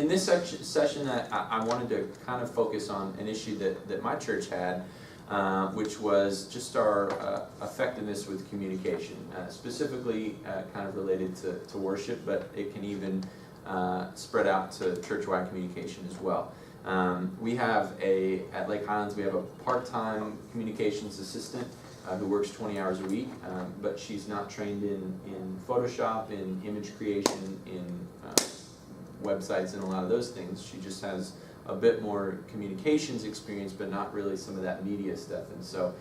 in this session, I wanted to kind of focus on an issue that my church had, which was just our effectiveness with communication, specifically kind of related to worship, but it can even spread out to church-wide communication as well. We have at Lake Highlands, we have a part-time communications assistant who works 20 hours a week, but she's not trained in Photoshop, in image creation, in websites and a lot of those things. She just has a bit more communications experience, but not really some of that media stuff. And so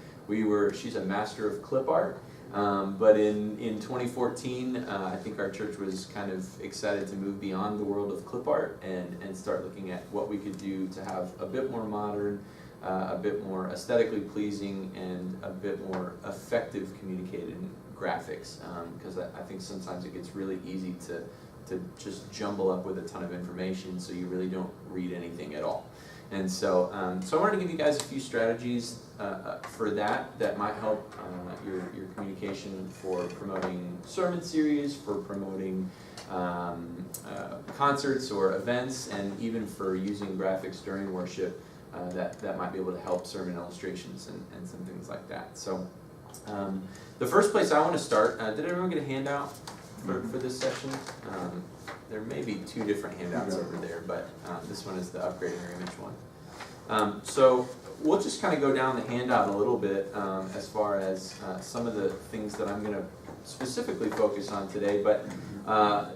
she's a master of clip art, but in 2014, I think our church was kind of excited to move beyond the world of clip art and start looking at what we could do to have a bit more modern, a bit more aesthetically pleasing, and a bit more effective communicated graphics, because I think sometimes it gets really easy to just jumble up with a ton of information, so you really don't read anything at all. And so, so I wanted to give you guys a few strategies for that might help your communication for promoting sermon series, for promoting concerts or events, and even for using graphics during worship. That might be able to help sermon illustrations and some things like that. So the first place I want to start, did everyone get a handout for this session? There may be two different handouts over there, but this one is the upgrading your image one. So we'll just kind of go down the handout a little bit as far as some of the things that I'm going to specifically focus on today, but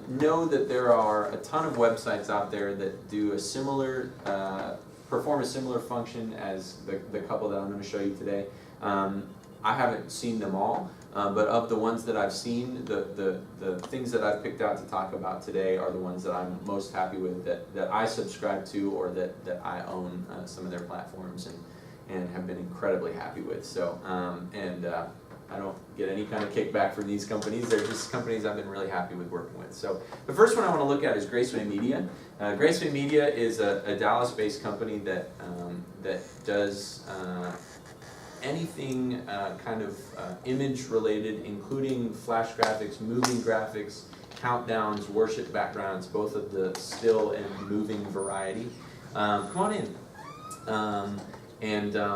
know that there are a ton of websites out there that do a similar perform a similar function as the couple that I'm going to show you today. I haven't seen them all, but of the ones that I've seen, the things that I've picked out to talk about today are the ones that I'm most happy with, that I subscribe to, or that I own some of their platforms and have been incredibly happy with. So, I don't get any kind of kickback from these companies. They're just companies I've been really happy with working with. So the first one I want to look at is Graceway Media. Graceway Media is a Dallas-based company that does anything kind of image-related, including flash graphics, moving graphics, countdowns, worship backgrounds, both of the still and moving variety. Come on in. And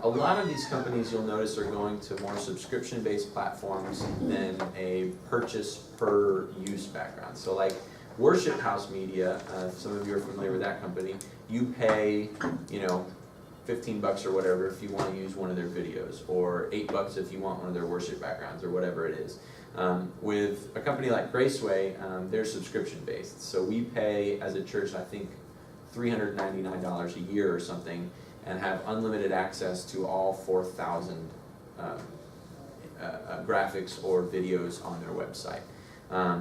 a lot of these companies, you'll notice, are going to more subscription-based platforms than a purchase-per-use background. So like Worship House Media, some of you are familiar with that company, you pay, $15 or whatever if you want to use one of their videos, or $8 if you want one of their worship backgrounds, or whatever it is. With a company like Graceway, they're subscription-based. So we pay, as a church, I think $399 a year or something, and have unlimited access to all 4,000 graphics or videos on their website.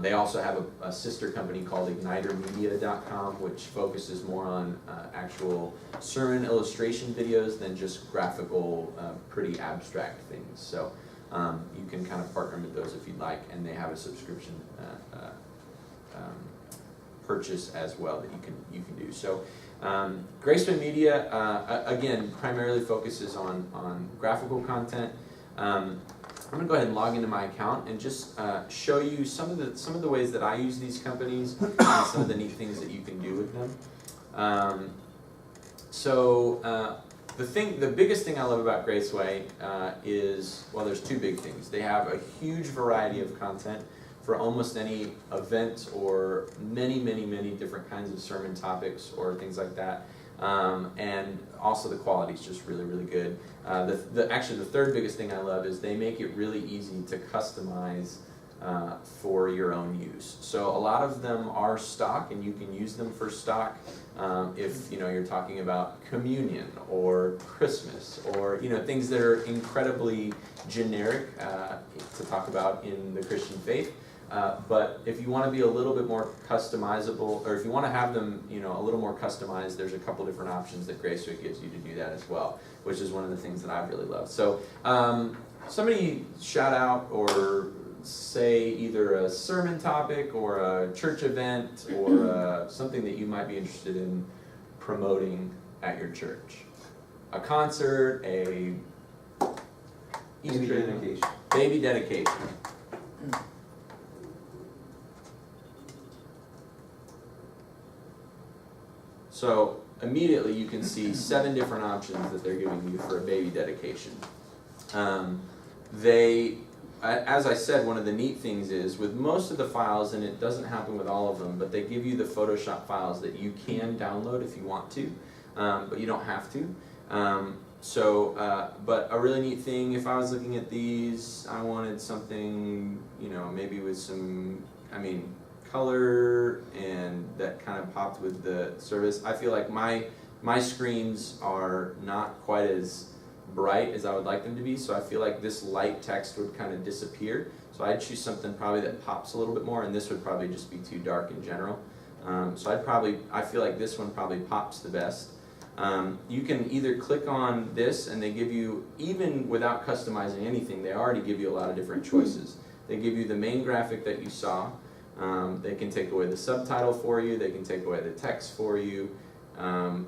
They also have a sister company called ignitermedia.com, which focuses more on actual sermon illustration videos than just graphical, pretty abstract things. So you can kind of partner with those if you'd like, and they have a subscription purchase as well that you can do. So Graceway Media, again, primarily focuses on graphical content. I'm going to go ahead and log into my account and just show you some of the ways that I use these companies and some of the neat things that you can do with them. The biggest thing I love about Graceway is, well, there's two big things. They have a huge variety of content for almost any event or many different kinds of sermon topics or things like that. And also the quality is just really good. Actually, the third biggest thing I love is they make it really easy to customize for your own use. So a lot of them are stock, and you can use them for stock if you're talking about communion or Christmas or things that are incredibly generic to talk about in the Christian faith. But if you want to be a little bit more customizable, or if you want to have them, a little more customized, there's a couple different options that Graceway gives you to do that as well, which is one of the things that I really love. So, somebody shout out or say either a sermon topic or a church event or something that you might be interested in promoting at your church. A concert, a baby dedication. Baby dedication. So immediately you can see 7 different options that they're giving you for a baby dedication. As I said, one of the neat things is with most of the files, and it doesn't happen with all of them, but they give you the Photoshop files that you can download if you want to, but you don't have to. But a really neat thing, if I was looking at these, I wanted something, maybe with some, color, and that kind of popped with the service. I feel like my screens are not quite as bright as I would like them to be, so I feel like this light text would kind of disappear. So I'd choose something probably that pops a little bit more, and this would probably just be too dark in general. I feel like this one probably pops the best. You can either click on this, and they give you, even without customizing anything, they already give you a lot of different choices. They give you the main graphic that you saw. They can take away the subtitle for you. They can take away the text for you.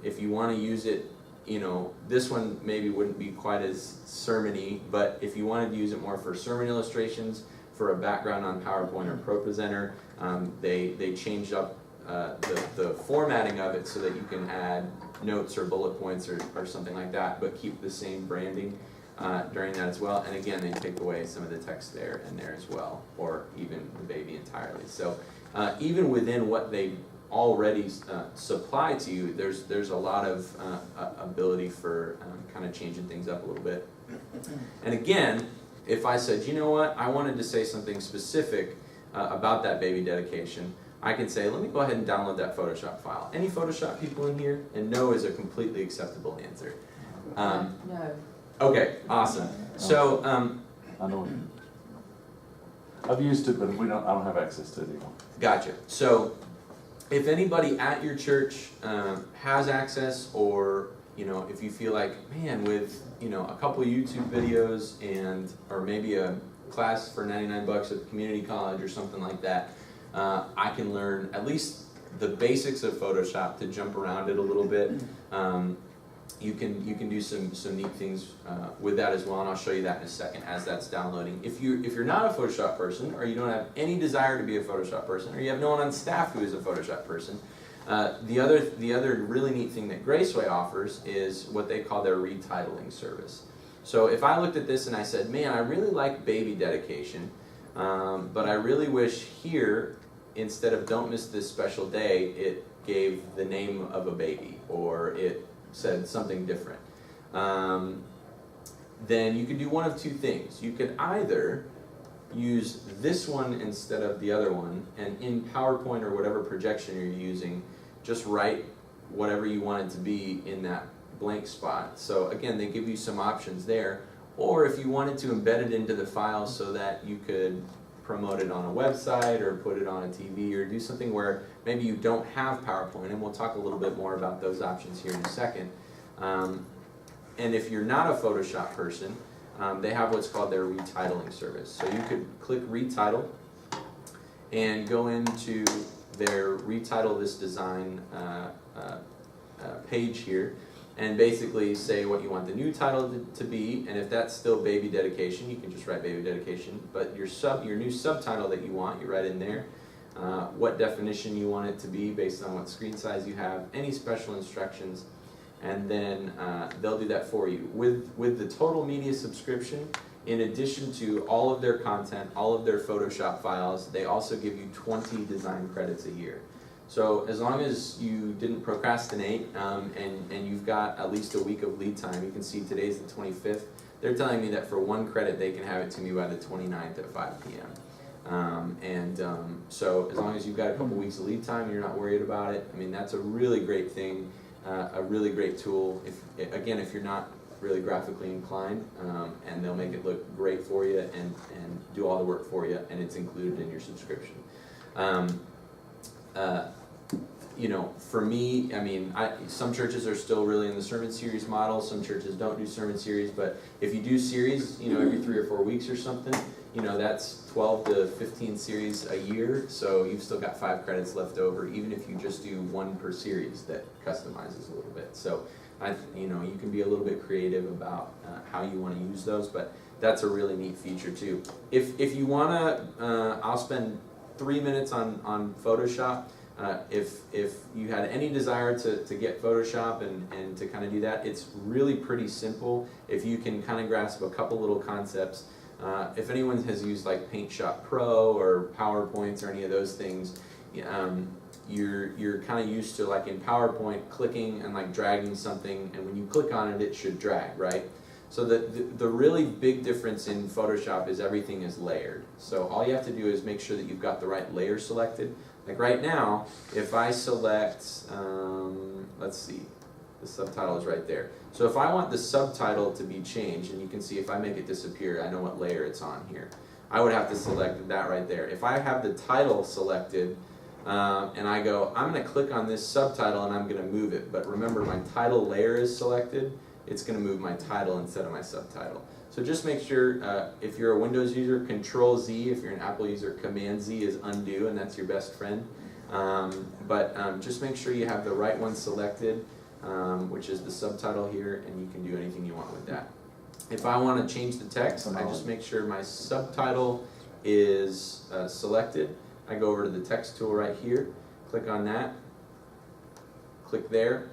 If you want to use it, this one maybe wouldn't be quite as sermon-y, but if you wanted to use it more for sermon illustrations, for a background on PowerPoint or Propresenter, they changed up the formatting of it so that you can add notes or bullet points or something like that, but keep the same branding during that as well. And again, they take away some of the text there and there as well, or even the baby entirely. So even within what they already supply to you, there's a lot of ability for kind of changing things up a little bit. And again, if I said, you know what, I wanted to say something specific about that baby dedication, I can say, let me go ahead and download that Photoshop file. Any Photoshop people in here? And no is a completely acceptable answer. No. Okay, awesome. So, I know. I've used it, but I don't have access to it anymore. gotcha. So, if anybody at your church has access, or if you feel like, man, with a couple YouTube videos or maybe a class for $99 at community college or something like that, I can learn at least the basics of Photoshop to jump around it a little bit. You can do some neat things with that as well, and I'll show you that in a second as that's downloading. If you're not a Photoshop person, or you don't have any desire to be a Photoshop person, or you have no one on staff who is a Photoshop person, the other really neat thing that Graceway offers is what they call their retitling service. So if I looked at this and I said, man, I really like baby dedication, but I really wish here, instead of don't miss this special day, it gave the name of a baby, or it said something different, then you could do one of two things. You could either use this one instead of the other one, and in PowerPoint or whatever projection you're using, just write whatever you want it to be in that blank spot. So again, they give you some options there. Or if you wanted to embed it into the file so that you could promote it on a website or put it on a TV or do something where maybe you don't have PowerPoint, and we'll talk a little bit more about those options here in a second. And if you're not a Photoshop person, they have what's called their retitling service. So you could click retitle and go into their retitle this design page here, and basically say what you want the new title to be, and if that's still baby dedication, you can just write baby dedication, but your new subtitle that you want, you write in there, what definition you want it to be based on what screen size you have, any special instructions, and then they'll do that for you. With the total media subscription, in addition to all of their content, all of their Photoshop files, they also give you 20 design credits a year. So as long as you didn't procrastinate and you've got at least a week of lead time, you can see today's the 25th, they're telling me that for 1 credit they can have it to me by the 29th at 5 p.m. So as long as you've got a couple weeks of lead time and you're not worried about it, I mean, that's a really great thing, a really great tool. If you're not really graphically inclined, and they'll make it look great for you and do all the work for you, and it's included in your subscription. For me, I mean, some churches are still really in the sermon series model. Some churches don't do sermon series, but if you do series, every 3 or 4 weeks or something, that's 12 to 15 series a year. So you've still got 5 credits left over, even if you just do 1 per series that customizes a little bit. So you can be a little bit creative about how you want to use those, but that's a really neat feature too. If you want to, I'll spend 3 minutes on Photoshop. if you had any desire to get Photoshop and to kind of do that, it's really pretty simple if you can kind of grasp a couple little concepts. If anyone has used like Paint Shop Pro or PowerPoints or any of those things, you're kind of used to, like in PowerPoint, clicking and like dragging something, and when you click on it, it should drag, right? So the really big difference in Photoshop is everything is layered. So all you have to do is make sure that you've got the right layer selected. Like right now, if I select, let's see, the subtitle is right there. So if I want the subtitle to be changed, and you can see if I make it disappear, I know what layer it's on here. I would have to select that right there. If I have the title selected, and I go, I'm going to click on this subtitle and I'm going to move it, but remember my title layer is selected, it's going to move my title instead of my subtitle. So just make sure, if you're a Windows user, Control-Z, if you're an Apple user, Command-Z is undo, and that's your best friend. Just make sure you have the right one selected, which is the subtitle here, and you can do anything you want with that. If I want to change the text, I just make sure my subtitle is selected. I go over to the text tool right here, click on that, click there.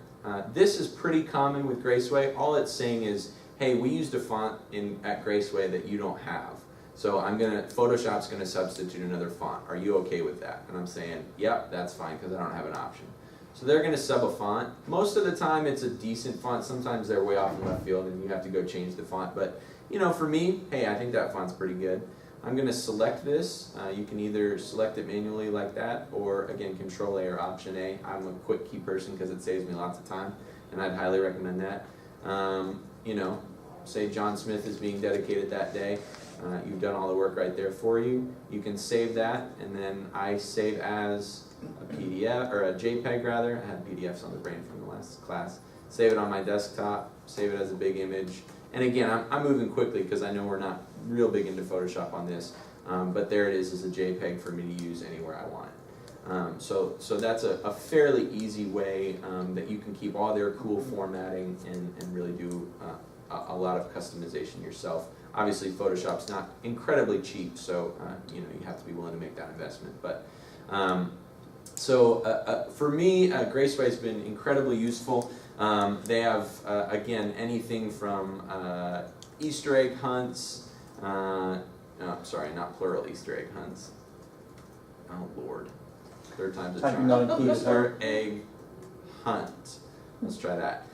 This is pretty common with Graceway. All it's saying is, hey, we used a font at Graceway that you don't have. So Photoshop's gonna substitute another font. Are you okay with that? And I'm saying, yep, that's fine, because I don't have an option. So they're gonna sub a font. Most of the time it's a decent font. Sometimes they're way off in left field and you have to go change the font. But for me, hey, I think that font's pretty good. I'm going to select this. You can either select it manually like that, or again, Control-A or Option-A. I'm a quick key person because it saves me lots of time, and I'd highly recommend that. Say John Smith is being dedicated that day. You've done all the work right there for you. You can save that, and then I save as a PDF, or a JPEG rather. I had PDFs on the brain from the last class. Save it on my desktop, save it as a big image. And again, I'm moving quickly because I know we're not real big into Photoshop on this, but there it is as a JPEG for me to use anywhere I want it. So that's a fairly easy way that you can keep all their cool formatting and really do a lot of customization yourself. Obviously, Photoshop's not incredibly cheap, so you have to be willing to make that investment. But for me, Graceway's been incredibly useful. They have, again, anything from Easter egg hunts, sorry, not plural Easter egg hunts. Oh, Lord. Third time's a charm. Easter egg hunt. Let's try that.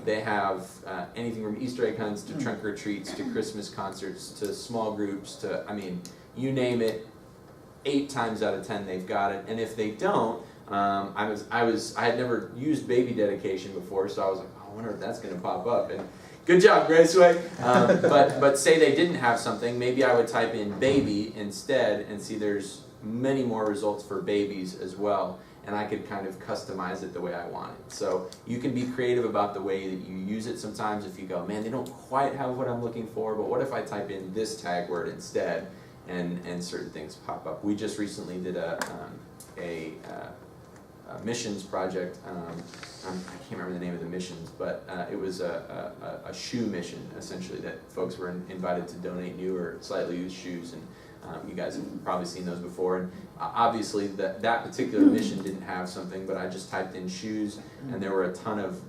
They have anything from Easter egg hunts to trunk or treats to Christmas concerts to small groups to, you name it, 8 times out of 10 they've got it. And if they don't, I had never used baby dedication before, so I was like, oh, I wonder if that's going to pop up. And good job, Graceway. But say they didn't have something, maybe I would type in baby instead and see there's many more results for babies as well, and I could kind of customize it the way I want it. So you can be creative about the way that you use it sometimes. If you go, man, they don't quite have what I'm looking for, but what if I type in this tag word instead, and certain things pop up. We just recently did a missions project. I can't remember the name of the missions, but it was a shoe mission, essentially, that folks were invited to donate new or slightly used shoes, and you guys have probably seen those before. And obviously that particular mission didn't have something, but I just typed in shoes, and there were a ton of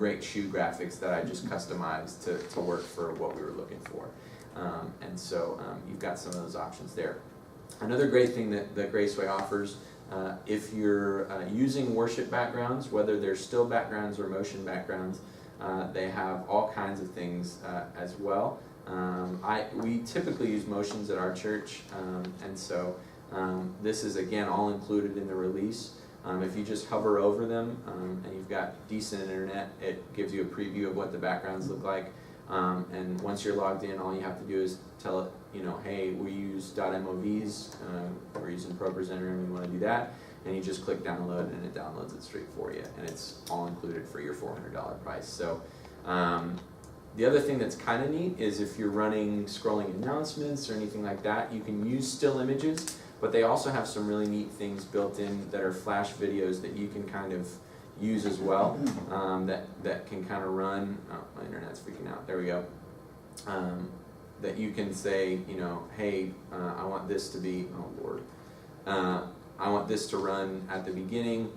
great shoe graphics that I just customized to work for what we were looking for. And so you've got some of those options there. Another great thing that Graceway offers, if you're using worship backgrounds, whether they're still backgrounds or motion backgrounds, they have all kinds of things as well. We typically use motions at our church, and so this is again all included in the release. If you just hover over them and you've got decent internet, it gives you a preview of what the backgrounds look like. And once you're logged in, all you have to do is tell it, hey, we use .movs, we're using Propresenter and we want to do that, and you just click download and it downloads it straight for you, and it's all included for your $400 price. So the other thing that's kind of neat is if you're running scrolling announcements or anything like that, you can use still images, but they also have some really neat things built in that are flash videos that you can kind of use as well, that can kind of run, oh, my internet's freaking out, there we go, that you can say, hey, I want this to be, oh Lord, I want this to run at the beginning,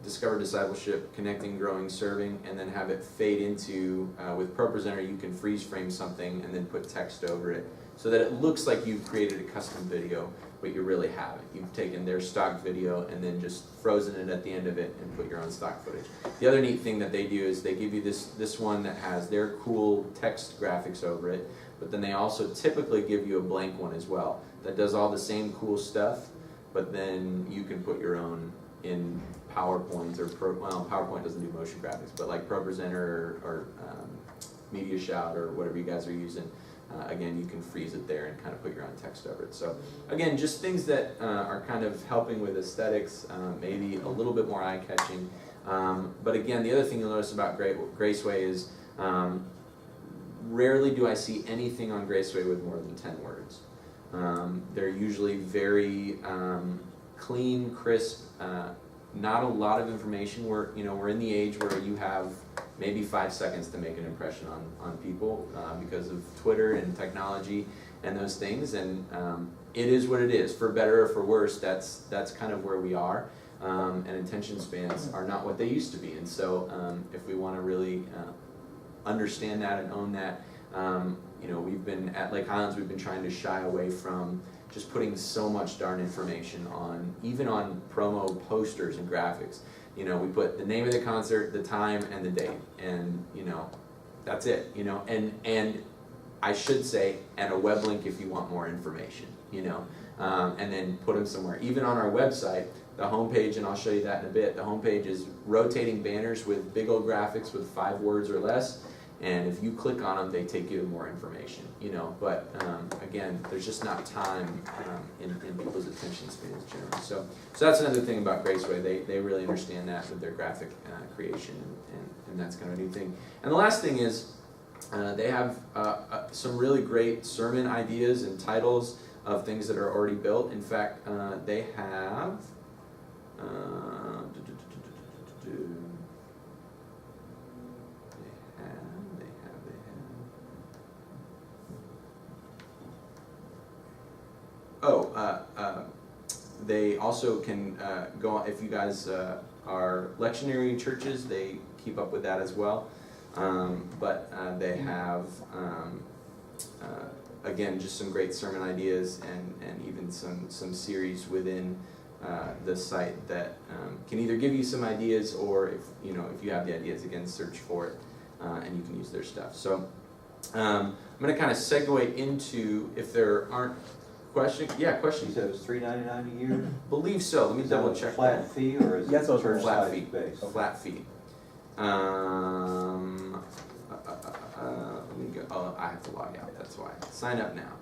discover discipleship, connecting, growing, serving, and then have it fade into, with Propresenter you can freeze frame something and then put text over it so that it looks like you've created a custom video, but you really haven't. You've taken their stock video and then just frozen it at the end of it and put your own stock footage. The other neat thing that they do is they give you this one that has their cool text graphics over it, but then they also typically give you a blank one as well that does all the same cool stuff, but then you can put your own in PowerPoint or well, PowerPoint doesn't do motion graphics, but like Propresenter or Media Shout or whatever you guys are using. Again, you can freeze it there and kind of put your own text over it. So again, just things that are kind of helping with aesthetics, maybe a little bit more eye-catching. But again, the other thing you'll notice about Graceway is rarely do I see anything on Graceway with more than 10 words. They're usually very clean, crisp, not a lot of information. We're in the age where you have maybe 5 seconds to make an impression on people because of Twitter and technology and those things, and it is what it is. For better or for worse, that's kind of where we are, and attention spans are not what they used to be. And so if we want to really understand that and own that, we've been at Lake Highlands, we've been trying to shy away from just putting so much darn information on, even on promo posters and graphics. We put the name of the concert, the time, and the date, and that's it. And I should say, and a web link if you want more information. And then put them somewhere. Even on our website, the homepage, and I'll show you that in a bit. The homepage is rotating banners with big old graphics with 5 words or less. And if you click on them, they take you to more information, But again, there's just not time in people's attention spans generally. So that's another thing about Graceway. They really understand that with their graphic creation, and that's kind of a new thing. And the last thing is they have some really great sermon ideas and titles of things that are already built. In fact, they have. They also can go on, if you guys are lectionary churches, they keep up with that as well. But they have, again, just some great sermon ideas and even some series within the site that can either give you some ideas, or if you have the ideas, again, search for it and you can use their stuff. So I'm going to kind of segue into, if there aren't questions. Yeah, questions. You said it was $3.99 a year? Believe so. Let me Is that double a check. flat fee, or is That's it what church flat size fee. based? Flat fee. Let me go. Oh, I have to log out. That's why. Sign up now.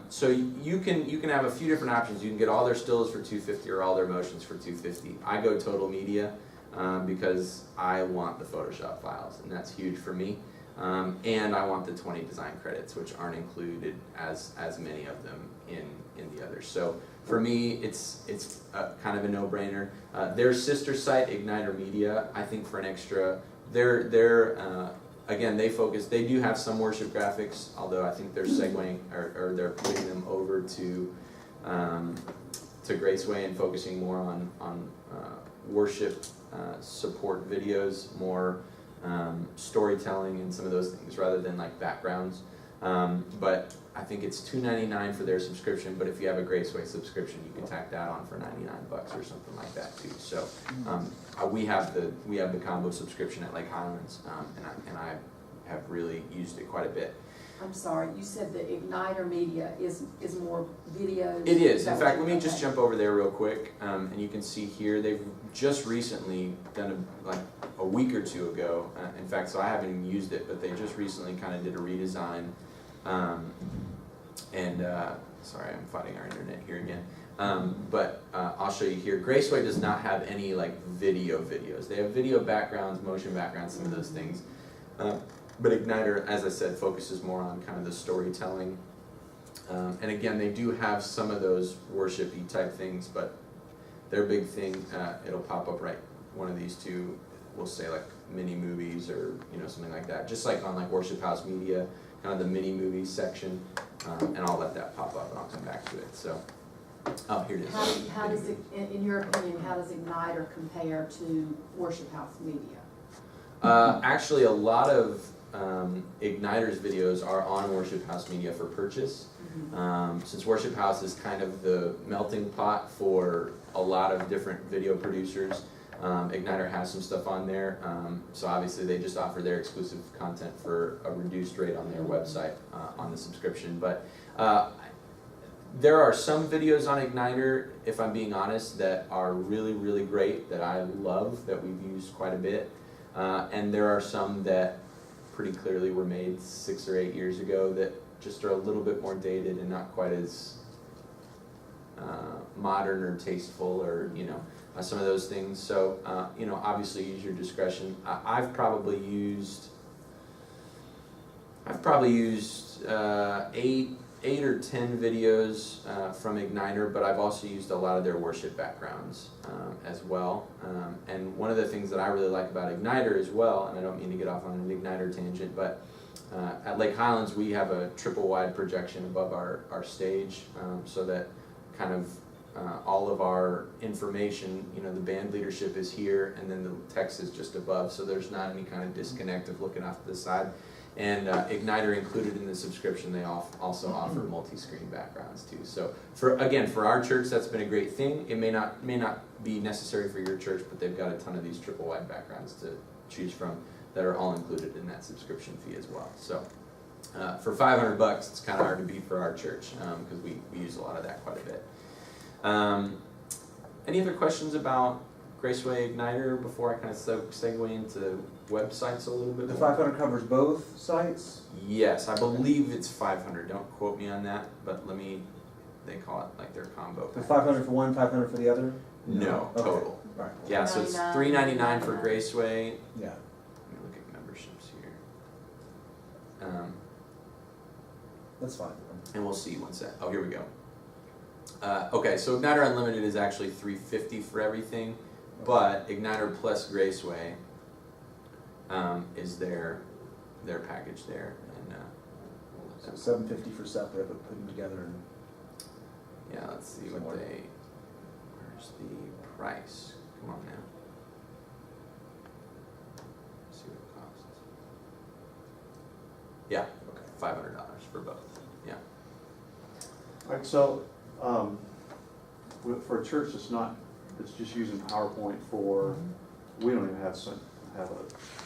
So you can have a few different options. You can get all their stills for $250 or all their motions for $250. I go total media because I want the Photoshop files, and that's huge for me. And I want the 20 design credits, which aren't included as many of them in the others. So for me, it's kind of a no-brainer. Their sister site, Igniter Media, I think for an extra, again, they do have some worship graphics, although I think they're segueing, or they're putting them over to Graceway and focusing more on worship support videos, more storytelling and some of those things rather than like backgrounds. But I think it's $2.99 for their subscription, but if you have a Graceway subscription, you can tack that on for $99 or something like that too. So we have the combo subscription at Lake Highlands, and I have really used it quite a bit. I'm sorry, you said the Igniter Media is more videos? It is. In fact, let me okay. just jump over there real quick, and you can see here they've just recently done like a week or two ago. In fact, so I haven't even used it, but they just recently kind of did a redesign. Sorry, I'm fighting our internet here again. But I'll show you here. Graceway does not have any like videos. They have video backgrounds, motion backgrounds, some of those things. But Igniter, as I said, focuses more on kind of the storytelling. And again, they do have some of those worshipy type things, but their big thing, it'll pop up right, one of these two, we'll say like mini movies or something like that. Just like on like Worship House Media, kind of the mini movies section, and I'll let that pop up and I'll come back to it. So Oh, here it is. How does it, in your opinion, how does Igniter compare to Worship House Media? Actually, a lot of Igniter's videos are on Worship House Media for purchase. Since Worship House is kind of the melting pot for a lot of different video producers, Igniter has some stuff on there. So obviously they just offer their exclusive content for a reduced rate on their website on the subscription. But there are some videos on Igniter, if I'm being honest, that are really, really great, that I love, that we've used quite a bit. And there are some that pretty clearly were made 6 or 8 years ago that just are a little bit more dated and not quite as modern or tasteful, or some of those things. So obviously use your discretion. I've probably used 8 or 10 videos from Igniter, but I've also used a lot of their worship backgrounds as well. And one of the things that I really like about Igniter as well, and I don't mean to get off on an Igniter tangent, but at Lake Highlands we have a triple wide projection above our stage, so that kind of all of our information, the band leadership is here and then the text is just above, so there's not any kind of disconnect of looking off to the side. And Igniter included in the subscription, they also offer multi-screen backgrounds too. So for our church, that's been a great thing. It may not be necessary for your church, but they've got a ton of these triple wide backgrounds to choose from that are all included in that subscription fee as well. So for $500, it's kind of hard to beat for our church because we use a lot of that quite a bit. Any other questions about Graceway Igniter before I kind of segue into websites a little bit The more? 500 covers both sites? Yes, I believe it's 500. Don't quote me on that, but they call it like their combo. The 500 for one, 500 for the other? No, Okay. total. Right. Yeah, so it's $3.99 for Graceway. Yeah. Let me look at memberships here. That's fine. And we'll see one sec. Oh, here we go. Okay, so Igniter Unlimited is actually $350 for everything, but Igniter plus Graceway is their package there, and So $750 for separate, but put them together and. yeah, let's see what where's the price? Come on now. Let's see what it costs. Yeah, Okay. $500 for both. Yeah. Alright, so, for a church that's just using PowerPoint for, we don't even have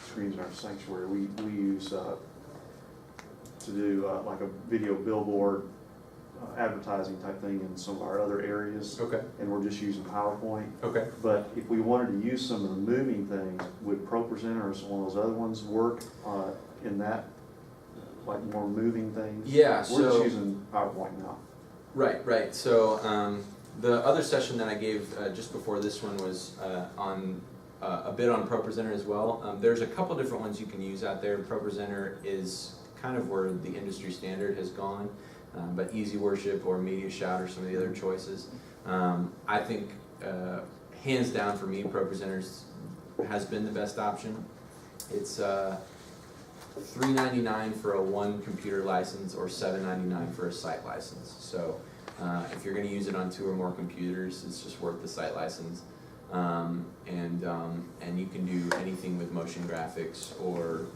screens in our sanctuary. We use, to do like a video billboard, advertising type thing in some of our other areas. Okay. And we're just using PowerPoint. Okay. But if we wanted to use some of the moving things, would Propresenter or some of those other ones work in that, like more moving things? Yeah, We're just so using PowerPoint now. right. So the other session that I gave just before this one was on a bit on Propresenter as well. There's a couple different ones you can use out there. Propresenter is kind of where the industry standard has gone, but Easy Worship or Media Shout are some of the other choices. I think hands down for me, Propresenter has been the best option. It's $3.99 for a 1 computer license or $7.99 for a site license. So if you're going to use it on 2 or more computers, it's just worth the site license. And you can do anything with motion graphics, or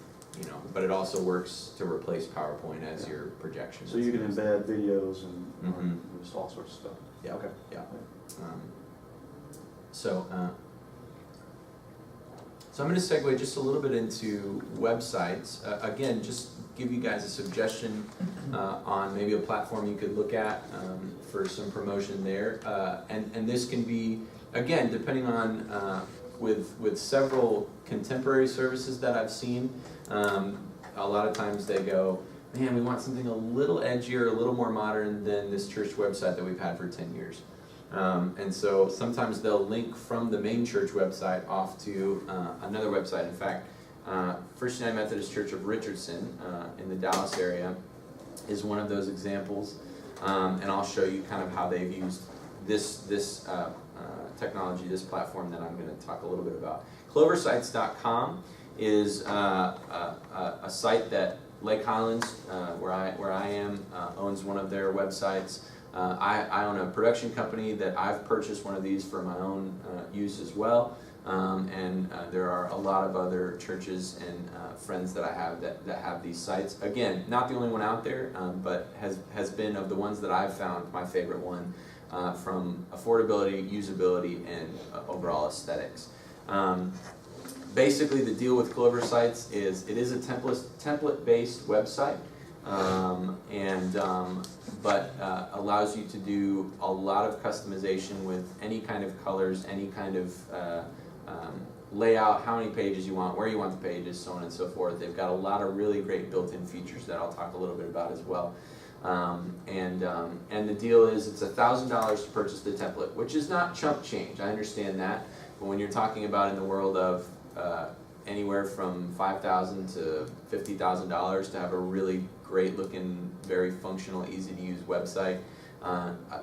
but it also works to replace PowerPoint as your projection. So you can embed videos and just all sorts of stuff. Yeah. Okay. Yeah. So I'm going to segue just a little bit into websites. Again, just give you guys a suggestion on maybe a platform you could look at for some promotion there. And this can be, again, depending on, with several contemporary services that I've seen, a lot of times they go, man, we want something a little edgier, a little more modern than this church website that we've had for 10 years. And so sometimes they'll link from the main church website off to another website. In fact, First United Methodist Church of Richardson in the Dallas area is one of those examples. And I'll show you kind of how they've used this technology, this platform that I'm going to talk a little bit about. Cloversites.com is a site that Lake Highlands, where I am, owns one of their websites. I own a production company that I've purchased one of these for my own use as well. And there are a lot of other churches and friends that I have that have these sites. Again, not the only one out there, but has been, of the ones that I've found, my favorite one from affordability, usability, and overall aesthetics. Basically, the deal with Clover sites is it is a template-based website, but allows you to do a lot of customization with any kind of colors, any kind of layout, how many pages you want, where you want the pages, so on and so forth. They've got a lot of really great built-in features that I'll talk a little bit about as well. And the deal is it's $1,000 to purchase the template, which is not chump change. I understand that, but when you're talking about in the world of anywhere from $5,000 to $50,000 to have a really great looking, very functional, easy to use website,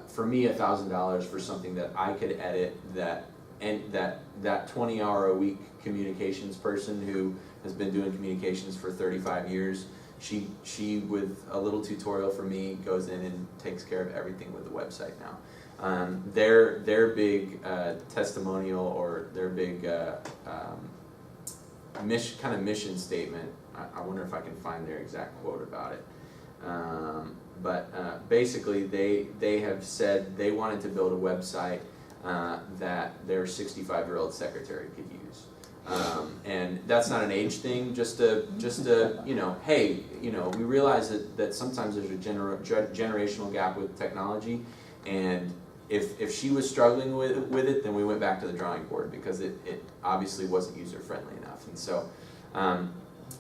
for me $1,000 for something that I could edit, that 20-hour-a-week communications person who has been doing communications for 35 years, she with a little tutorial from me goes in and takes care of everything with the website now. Their big testimonial, or their big mission statement, I wonder if I can find their exact quote about it. But basically they have said they wanted to build a website that their 65-year-old secretary could use. And that's not an age thing, just a hey, we realize that sometimes there's a generational gap with technology, and if she was struggling with it, then we went back to the drawing board, because it obviously wasn't user-friendly enough. And so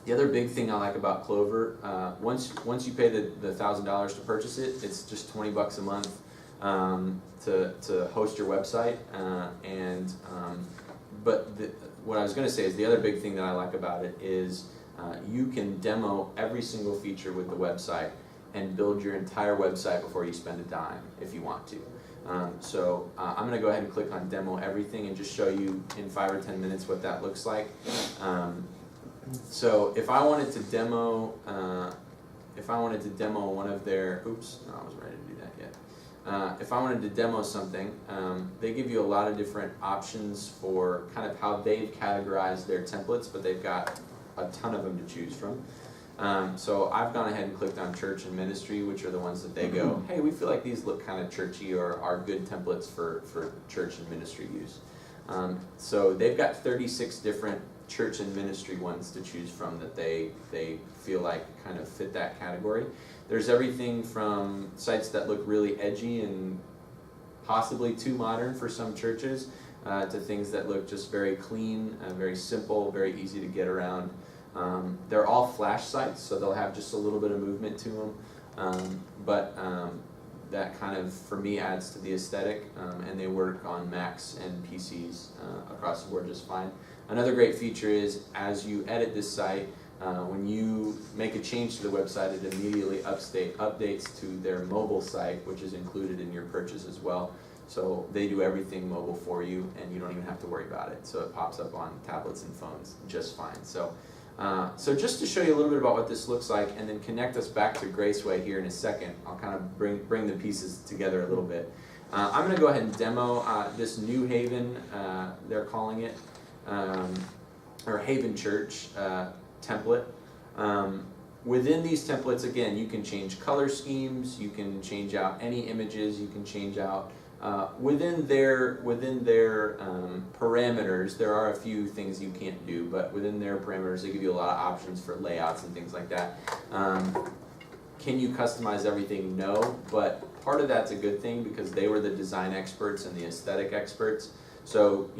the other big thing I like about Clover, once you pay the $1,000 to purchase it, it's just $20 a month to host your website. What I was going to say is the other big thing that I like about it is you can demo every single feature with the website and build your entire website before you spend a dime if you want to. So I'm going to go ahead and click on demo everything and just show you in 5 or 10 minutes what that looks like. So if I wanted to demo one of their, oops, no, I wasn't ready to do that yet. If I wanted to demo something, they give you a lot of different options for kind of how they've categorized their templates, but they've got a ton of them to choose from. So I've gone ahead and clicked on church and ministry, which are the ones that they go, hey, we feel like these look kind of churchy or are good templates for church and ministry use. So they've got 36 different church and ministry ones to choose from that they feel like kind of fit that category. There's everything from sites that look really edgy and possibly too modern for some churches, to things that look just very clean, very simple, very easy to get around. They're all Flash sites, so they'll have just a little bit of movement to them, but that kind of, for me, adds to the aesthetic, and they work on Macs and PCs across the board just fine. Another great feature is, as you edit this site, when you make a change to the website, it immediately updates to their mobile site, which is included in your purchase as well. So they do everything mobile for you, and you don't even have to worry about it. So it pops up on tablets and phones just fine. So just to show you a little bit about what this looks like, and then connect us back to Graceway here in a second, I'll kind of bring the pieces together a little bit. I'm going to go ahead and demo this New Haven, they're calling it, or Haven Church template. Within these templates, again, you can change color schemes, you can change out any images, you can change out within their parameters. There are a few things you can't do, but within their parameters, they give you a lot of options for layouts and things like that. Can you customize everything? No, but part of that's a good thing, because they were the design experts and the aesthetic experts. So,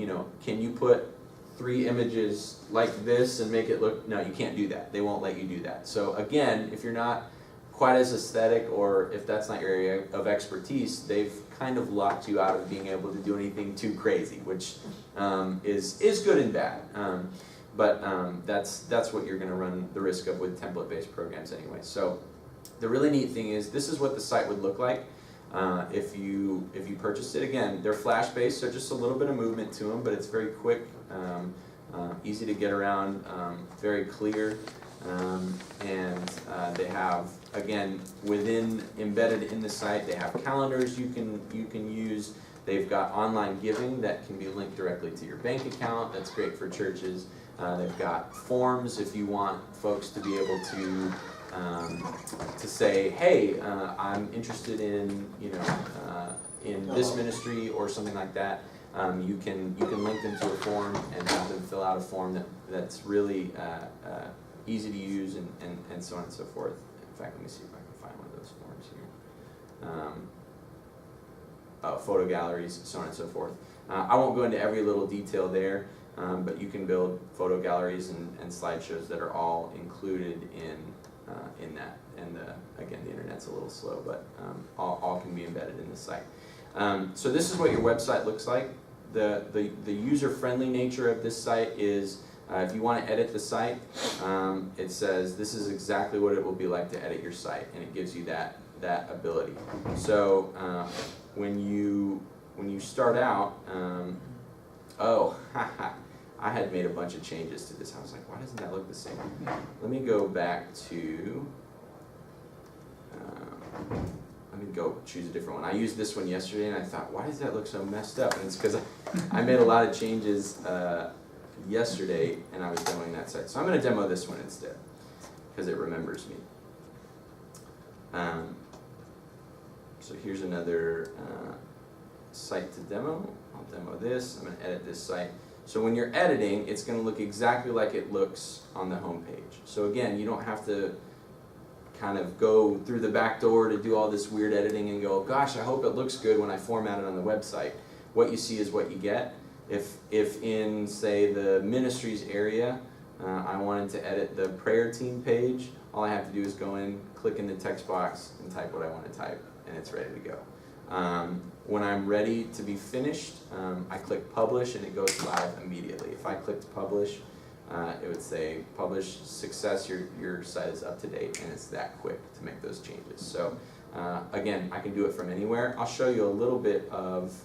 can you put 3 images like this and make it look, no, you can't do that. They won't let you do that. So again, if you're not quite as aesthetic, or if that's not your area of expertise, they've kind of locked you out of being able to do anything too crazy, which is good and bad. But that's what you're going to run the risk of with template-based programs anyway. So the really neat thing is, this is what the site would look like if you purchased it. Again, they're Flash-based, so just a little bit of movement to them, but it's very quick, easy to get around, very clear. They have, again, embedded in the site, they have calendars you can use. They've got online giving that can be linked directly to your bank account. That's great for churches. They've got forms if you want folks to be able to say, hey, I'm interested in in this ministry or something like that. You can link them to a form and have them fill out a form that's really easy to use and so on and so forth. In fact, let me see if I can find one of those forms here. Photo galleries, so on and so forth. I won't go into every little detail there, but you can build photo galleries and slideshows that are all included in that. And again, the internet's a little slow, but all can be embedded in the site. So this is what your website looks like. The user-friendly nature of this site is, if you want to edit the site, it says this is exactly what it will be like to edit your site, and it gives you that ability. So when you start out, I had made a bunch of changes to this. I was like, why doesn't that look the same? Let me go back to, let me go choose a different one. I used this one yesterday and I thought, why does that look so messed up? And it's because I made a lot of changes yesterday and I was demoing that site. So I'm going to demo this one instead because it remembers me. So here's another site to demo. I'll demo this. I'm going to edit this site. So when you're editing, it's going to look exactly like it looks on the home page. So again, you don't have to kind of go through the back door to do all this weird editing and go, gosh, I hope it looks good when I format it on the website. What you see is what you get. If in, say, the ministries area, I wanted to edit the prayer team page, all I have to do is go in, click in the text box, and type what I want to type, and it's ready to go. When I'm ready to be finished, I click publish and it goes live immediately. If I clicked publish, it would say publish success, your site is up to date, and it's that quick to make those changes. So again, I can do it from anywhere. I'll show you a little bit of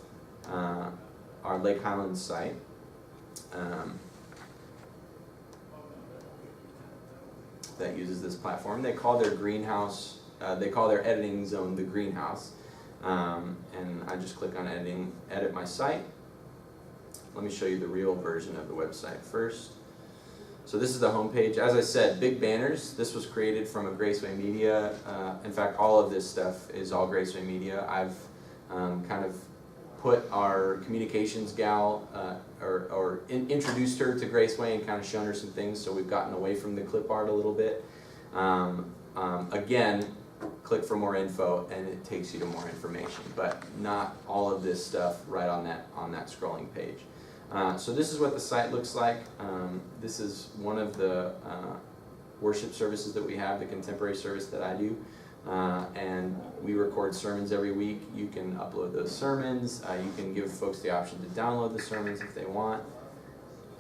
our Lake Highlands site. That uses this platform. They call their greenhouse, they call their editing zone the greenhouse. And I just click on edit my site. Let me show you the real version of the website first. So this is the home page. As I said, big banners. This was created from a Graceway Media. In fact, all of this stuff is all Graceway Media. I've kind of put our communications gal, introduced her to Graceway and kind of shown her some things, so we've gotten away from the clip art a little bit. Again, click for more info and it takes you to more information, but not all of this stuff right on that scrolling page. So this is what the site looks like. This is one of the worship services that we have, the contemporary service that I do. And we record sermons every week. You can upload those sermons. You can give folks the option to download the sermons if they want.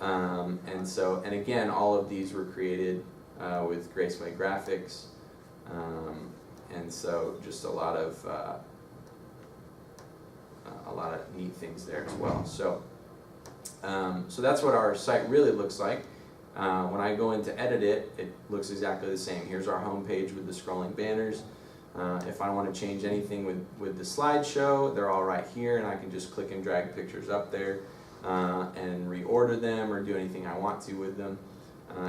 And again, all of these were created with Graceway graphics. And so just a lot of neat things there as well. So that's what our site really looks like. When I go in to edit it, it looks exactly the same. Here's our home page with the scrolling banners. If I want to change anything with the slideshow, they're all right here, and I can just click and drag pictures up there and reorder them or do anything I want to with them.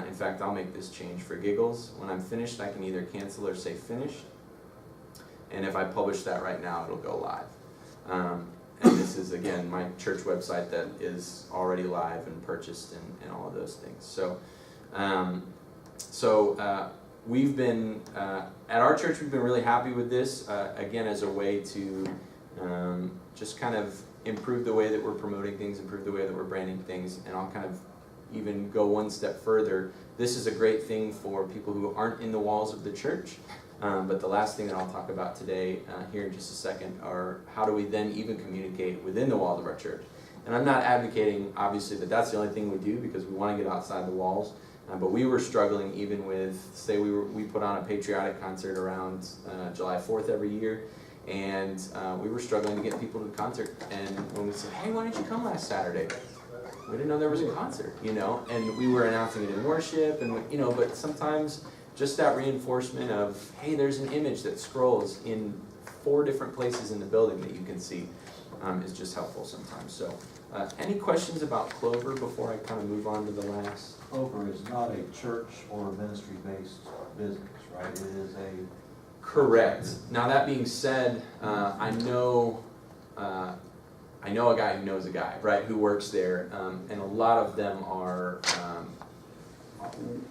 In fact, I'll make this change for giggles. When I'm finished, I can either cancel or say finish. And if I publish that right now, it'll go live. And this is, again, my church website that is already live and purchased and all of those things. So we've been, at our church, we've been really happy with this, again, as a way to just kind of improve the way that we're promoting things, improve the way that we're branding things, and I'll kind of even go one step further. This is a great thing for people who aren't in the walls of the church. But the last thing that I'll talk about today, here in just a second, are how do we then even communicate within the walls of our church. And I'm not advocating, obviously, that that's the only thing we do, because we want to get outside the walls. But we were struggling even with, say we put on a patriotic concert around July 4th every year, and we were struggling to get people to the concert. And when we said, hey, why didn't you come last Saturday? we didn't know there was a concert, you know, and we were announcing it in worship, and, you know, but sometimes just that reinforcement of, hey, there's an image that scrolls in 4 different places in the building that you can see, is just helpful sometimes. So, any questions about Clover before I kind of move on to the last? Clover is not a church or ministry-based business, right? It is a. Correct. Now, that being said, I know a guy who knows a guy, right, who works there, and a lot of them are,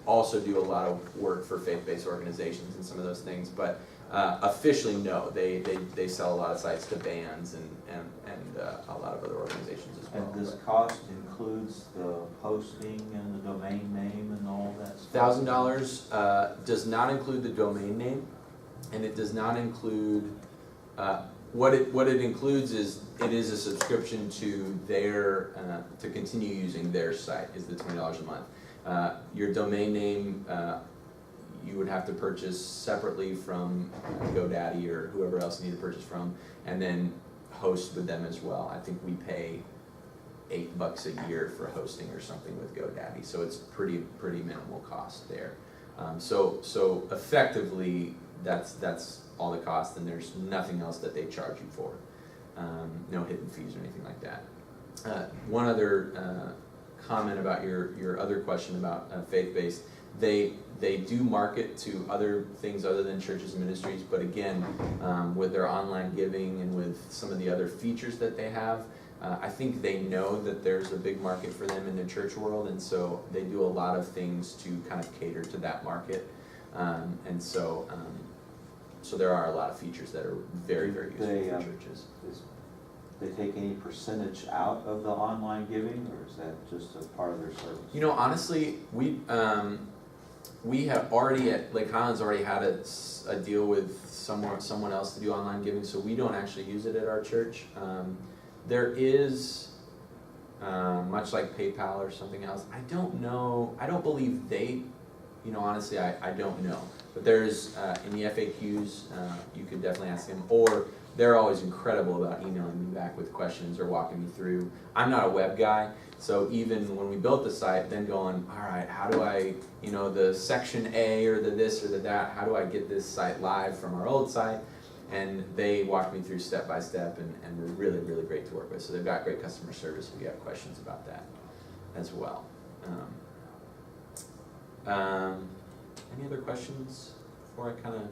also do a lot of work for faith-based organizations and some of those things, but officially, no, they sell a lot of sites to bands and a lot of other organizations as well. And this cost includes the hosting and the domain name and all that stuff? $1,000 does not include the domain name, and it does not include, what it includes is, it is a subscription to their, to continue using their site, is the $20 a month. Your domain name, you would have to purchase separately from GoDaddy or whoever else you need to purchase from, and then host with them as well. I think we pay $8 a year for hosting or something with GoDaddy, so it's pretty minimal cost there. So effectively, that's all the cost, and there's nothing else that they charge you for. No hidden fees or anything like that. One other comment about your other question about faith-based. They do market to other things other than churches and ministries, but again, with their online giving and with some of the other features that they have, I think they know that there's a big market for them in the church world, and so they do a lot of things to kind of cater to that market. And so there are a lot of features that are very, very useful for churches. They take any percentage out of the online giving, or is that just a part of their service? You know, honestly, we have already at Lake Highlands already had a deal with someone else to do online giving, so we don't actually use it at our church. There is, much like PayPal or something else, I don't know, I don't believe they, you know, honestly, I don't know. But there's, in the FAQs, you could definitely ask them, or they're always incredible about emailing me back with questions or walking me through. I'm not a web guy, so even when we built the site, then going, all right, how do I, you know, the section A or the this or the that, how do I get this site live from our old site? And they walked me through step by step, and were really, really great to work with. So they've got great customer service if you have questions about that as well. Any other questions before I kind of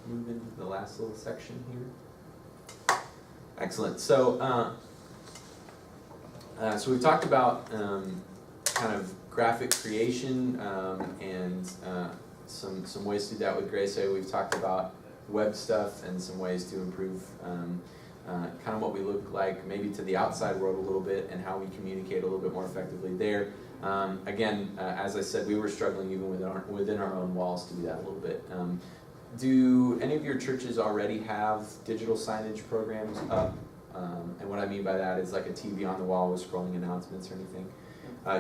move into the last little section here? Excellent. So, so we've talked about kind of graphic creation and some ways to do that with Grace. We've talked about web stuff and some ways to improve kind of what we look like maybe to the outside world a little bit, and how we communicate a little bit more effectively there. Again, as I said, we were struggling even within our own walls to do that a little bit. Do any of your churches already have digital signage programs up? And what I mean by that is like a TV on the wall with scrolling announcements or anything.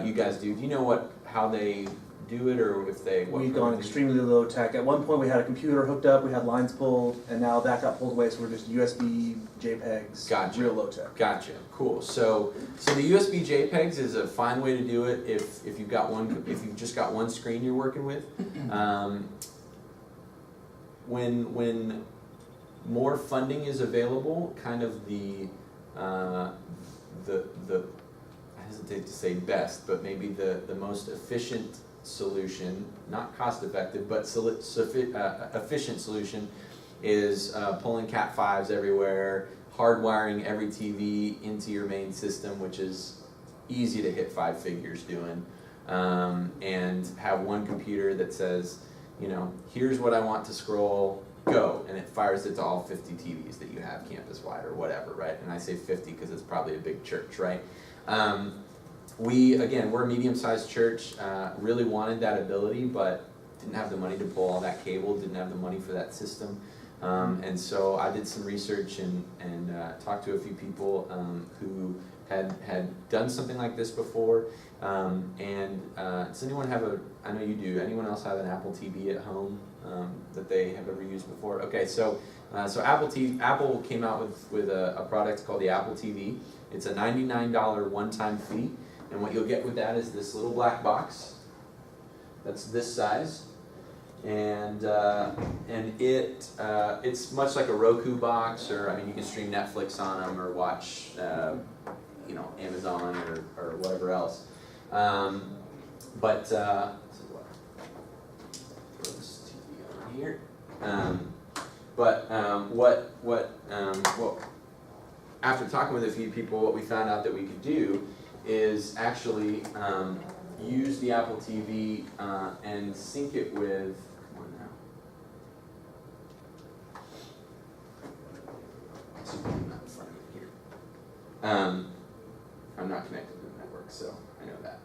You guys do. Do you know how they do it, or if they? We've gone extremely low tech. At one point, we had a computer hooked up, we had lines pulled, and now that got pulled away, so we're just USB JPEGs. Gotcha. Real low tech. Gotcha. Cool. So the USB JPEGs is a fine way to do it if you've got if you've just got one screen you're working with. When more funding is available, kind of the I hesitate to say best, but maybe the most efficient solution, not cost effective, but efficient solution is pulling Cat 5s everywhere, hardwiring every TV into your main system, which is easy to hit 5 figures doing, and have one computer that says, you know, here's what I want to scroll, go, and it fires it to all 50 TVs that you have campus-wide or whatever, right? And I say 50 because it's probably a big church, right? We're a medium-sized church, really wanted that ability, but didn't have the money to pull all that cable, didn't have the money for that system. And so I did some research and talked to a few people who had done something like this before. Does anyone have I know you do, anyone else have an Apple TV at home that they have ever used before? Okay, so Apple came out with a product called the Apple TV. It's a $99 one-time fee. And what you'll get with that is this little black box that's this size. And it's much like a Roku box, or I mean, you can stream Netflix on them or watch, you know, Amazon or whatever else. But throw this TV on here. Well, after talking with a few people, what we found out that we could do is actually use the Apple TV and sync it with. Come on now. Let's see if I'm not in front of it here. I'm not connected to the network, so I know that.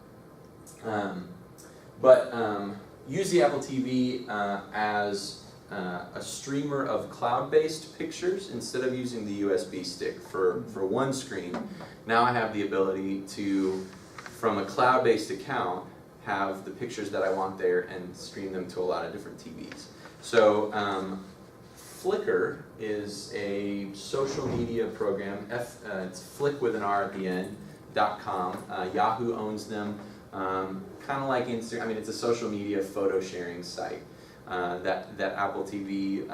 Use the Apple TV as a streamer of cloud-based pictures instead of using the USB stick for one screen. Now I have the ability to, from a cloud-based account, have the pictures that I want there and stream them to a lot of different TVs. So Flickr is a social media program. It's Flick with an R at the end, .com. Yahoo owns them. Kind of like Instagram. I mean, it's a social media photo sharing site that Apple TV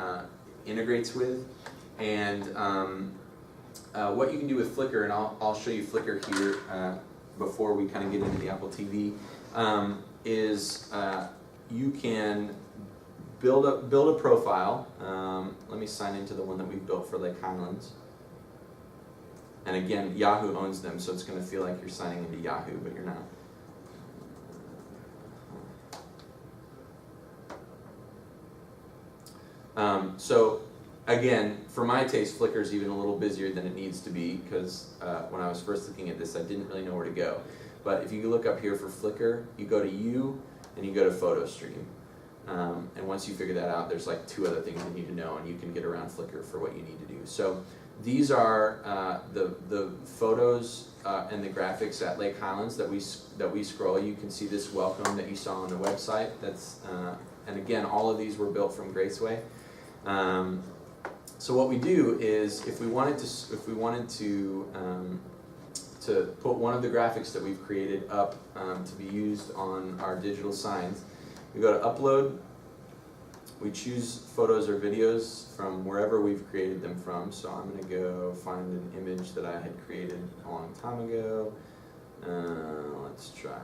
integrates with. And what you can do with Flickr, and I'll show you Flickr here before we kind of get into the Apple TV, is you can build a profile. Let me sign into the one that we've built for Lake Highlands. And again, Yahoo owns them, so it's going to feel like you're signing into Yahoo, but you're not. So again, for my taste, Flickr is even a little busier than it needs to be, because when I was first looking at this, I didn't really know where to go. But if you look up here for Flickr, you go to You, and you go to Photo Stream. And once you figure that out, there's like 2 other things you need to know, and you can get around Flickr for what you need to do. So these are the photos and the graphics at Lake Highlands that we scroll. You can see this welcome that you saw on the website. That's and again, all of these were built from Graceway. So what we do is, if we wanted to put one of the graphics that we've created up to be used on our digital signs, we go to Upload. We choose photos or videos from wherever we've created them from. So I'm going to go find an image that I had created a long time ago. Let's try.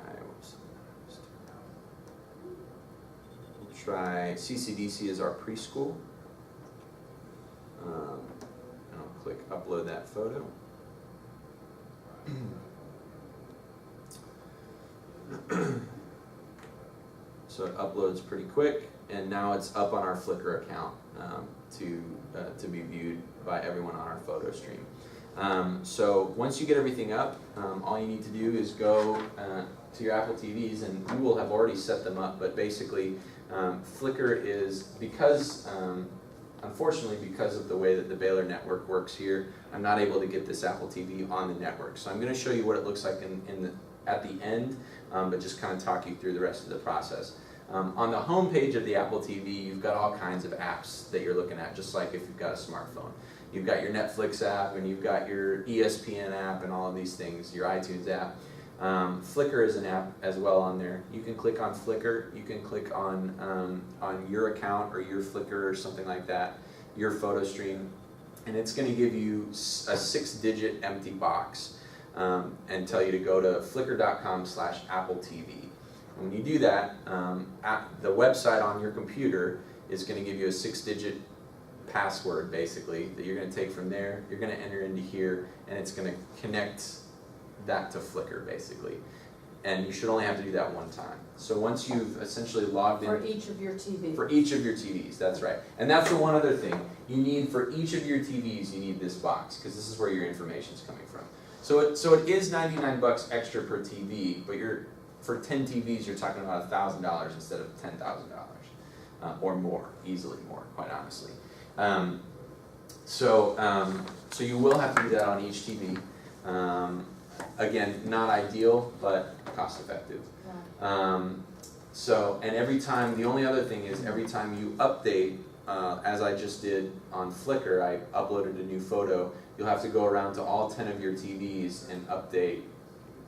We'll try CCDC as our preschool. And I'll click Upload that photo. So it uploads pretty quick, and now it's up on our Flickr account to be viewed by everyone on our photo stream. So once you get everything up, all you need to do is go to your Apple TVs, and you will have already set them up. But basically, Flickr is, because unfortunately, because of the way that the Baylor network works here, I'm not able to get this Apple TV on the network. So I'm going to show you what it looks like at the end, but just kind of talk you through the rest of the process. On the home page of the Apple TV, you've got all kinds of apps that you're looking at, just like if you've got a smartphone. You've got your Netflix app, and you've got your ESPN app, and all of these things, your iTunes app. Flickr is an app as well on there. You can click on Flickr, you can click on your account or your Flickr or something like that, your photo stream, and it's going to give you a 6-digit empty box and tell you to go to flickr.com/AppleTV. And when you do that, the website on your computer is going to give you a 6-digit password, basically, that you're going to take from there. You're going to enter into here, and it's going to connect that to Flickr, basically. And you should only have to do that one time. So once you've essentially logged in... For each of your TVs. For each of your TVs, that's right. And that's the one other thing. You need, for each of your TVs, you need this box, because this is where your information's coming from. So it is $99 extra per TV, but for 10 TVs, you're talking about $1,000 instead of $10,000, or more, easily more, quite honestly. So you will have to do that on each TV. Again, not ideal, but cost effective. And every time, the only other thing is, every time you update, as I just did on Flickr, I uploaded a new photo, you'll have to go around to all 10 of your TVs and update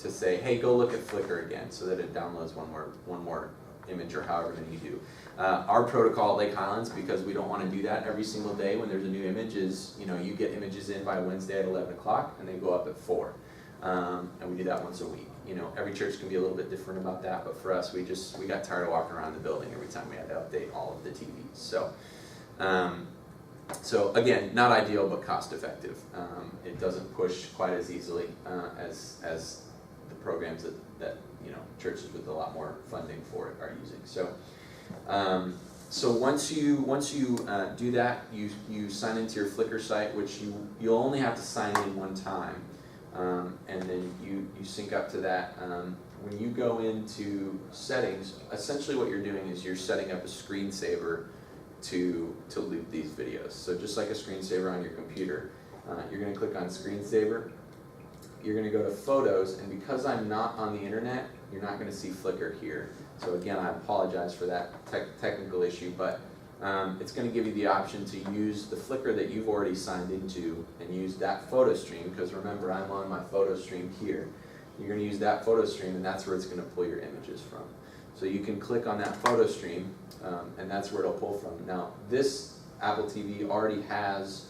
to say, hey, go look at Flickr again, so that it downloads one more image or however many you do. Our protocol at Lake Highlands, because we don't want to do that every single day when there's a new image, is you get images in by Wednesday at 11 o'clock and they go up at 4. And we do that once a week. Every church can be a little bit different about that, but for us, we got tired of walking around the building every time we had to update all of the TVs. So again, not ideal, but cost effective. It doesn't push quite as easily as the programs that churches with a lot more funding for it are using. So once you do that, you sign into your Flickr site, which you'll only have to sign in one time, and then you sync up to that. When you go into settings, essentially what you're doing is you're setting up a screensaver to loop these videos. So just like a screensaver on your computer, you're going to click on screensaver. You're going to go to photos, and because I'm not on the internet, you're not going to see Flickr here. So again, I apologize for that technical issue, but it's going to give you the option to use the Flickr that you've already signed into and use that photo stream, because remember, I'm on my photo stream here. You're going to use that photo stream, and that's where it's going to pull your images from. So you can click on that photo stream, and that's where it'll pull from. Now, this Apple TV already has